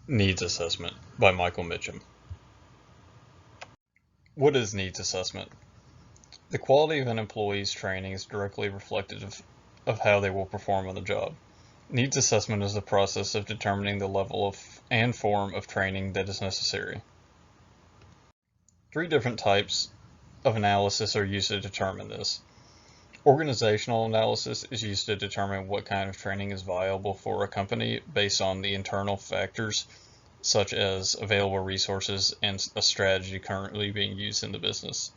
Needs Assessment by Michael Mitchum. What is needs assessment? The quality of an employee's training is directly reflective of how they will perform on the job. Needs assessment is the process of determining the level of and form of training that is necessary. Three different types of analysis are used to determine this. Organizational analysis is used to determine what kind of training is viable for a company based on the internal factors such as available resources and a strategy currently being used in the business.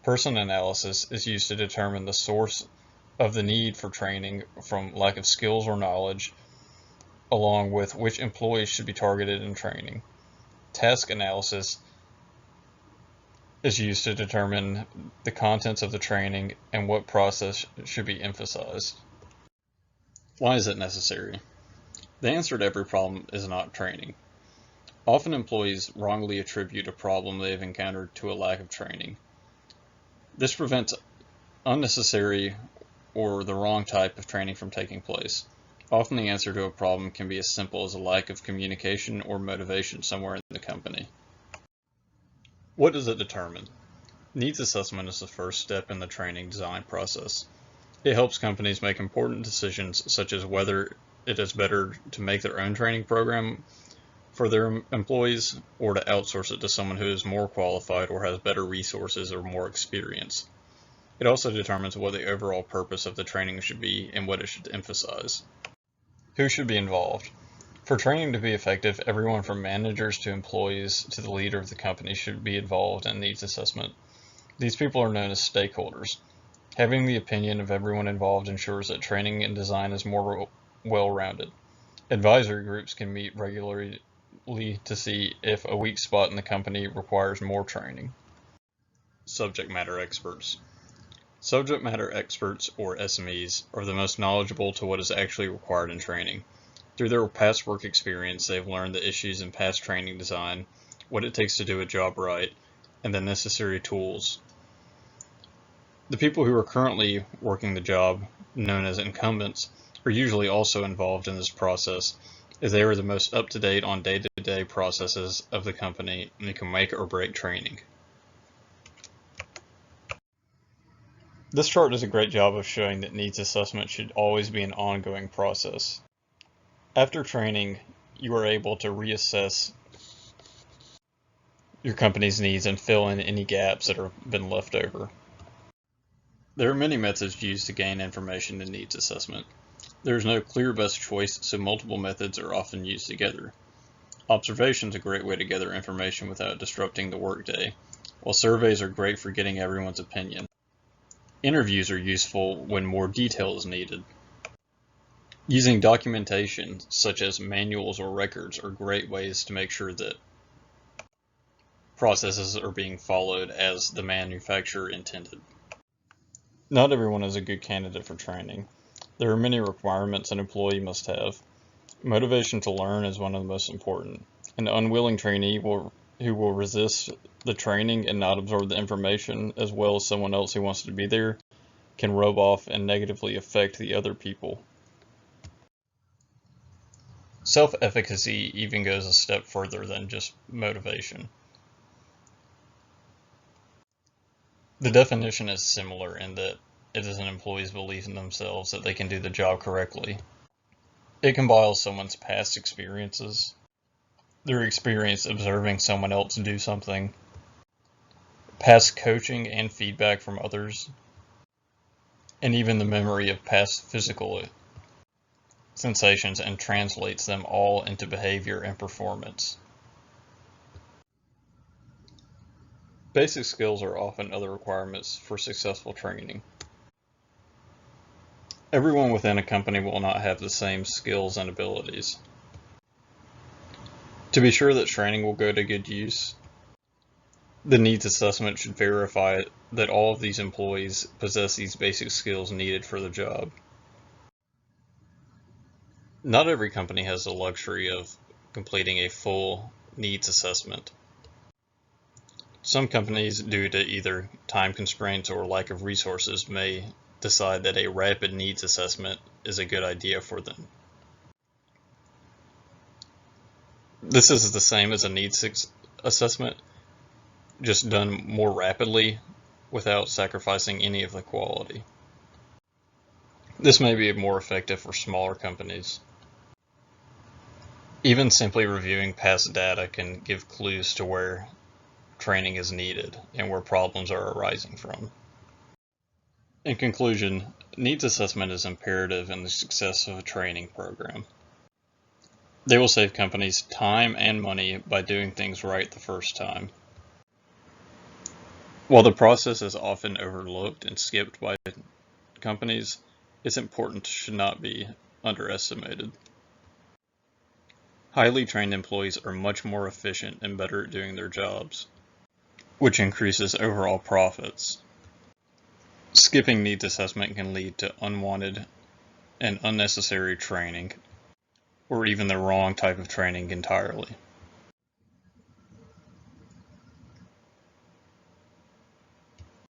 Person analysis is used to determine the source of the need for training from lack of skills or knowledge, along with which employees should be targeted in training. Task analysis is used to determine the contents of the training and what process should be emphasized. Why is it necessary? The answer to every problem is not training. Often employees wrongly attribute a problem they have encountered to a lack of training. This prevents unnecessary or the wrong type of training from taking place. Often the answer to a problem can be as simple as a lack of communication or motivation somewhere in the company. What does it determine? Needs assessment is the first step in the training design process. It helps companies make important decisions such as whether it is better to make their own training program for their employees or to outsource it to someone who is more qualified or has better resources or more experience. It also determines what the overall purpose of the training should be and what it should emphasize. Who should be involved? For training to be effective, everyone from managers to employees to the leader of the company should be involved in needs assessment. These people are known as stakeholders. Having the opinion of everyone involved ensures that training and design is more well-rounded. Advisory groups can meet regularly to see if a weak spot in the company requires more training. Subject matter experts. Subject matter experts, or SMEs, are the most knowledgeable to what is actually required in training. Through their past work experience, they have learned the issues in past training design, what it takes to do a job right, and the necessary tools. The people who are currently working the job, known as incumbents, are usually also involved in this process, as they are the most up-to-date on day-to-day processes of the company and can make or break training. This chart does a great job of showing that needs assessment should always be an ongoing process. After training, you are able to reassess your company's needs and fill in any gaps that have been left over. There are many methods used to gain information in needs assessment. There is no clear best choice, so multiple methods are often used together. Observation is a great way to gather information without disrupting the workday, while surveys are great for getting everyone's opinion. Interviews are useful when more detail is needed. Using documentation, such as manuals or records, are great ways to make sure that processes are being followed as the manufacturer intended. Not everyone is a good candidate for training. There are many requirements an employee must have. Motivation to learn is one of the most important. An unwilling trainee who will resist the training and not absorb the information, as well as someone else who wants to be there, can rub off and negatively affect the other people. Self-efficacy even goes a step further than just motivation. The definition is similar in that it is an employee's belief in themselves that they can do the job correctly. It combines someone's past experiences, their experience observing someone else do something, past coaching and feedback from others, and even the memory of past physical sensations and translates them all into behavior and performance. Basic skills are often other requirements for successful training. Everyone within a company will not have the same skills and abilities. To be sure that training will go to good use, the needs assessment should verify that all of these employees possess these basic skills needed for the job. Not every company has the luxury of completing a full needs assessment. Some companies, due to either time constraints or lack of resources, may decide that a rapid needs assessment is a good idea for them. This is the same as a needs assessment, just done more rapidly without sacrificing any of the quality. This may be more effective for smaller companies. Even simply reviewing past data can give clues to where training is needed and where problems are arising from. In conclusion, needs assessment is imperative in the success of a training program. They will save companies time and money by doing things right the first time. While the process is often overlooked and skipped by companies, its importance should not be underestimated. Highly trained employees are much more efficient and better at doing their jobs, which increases overall profits. Skipping needs assessment can lead to unwanted and unnecessary training, or even the wrong type of training entirely.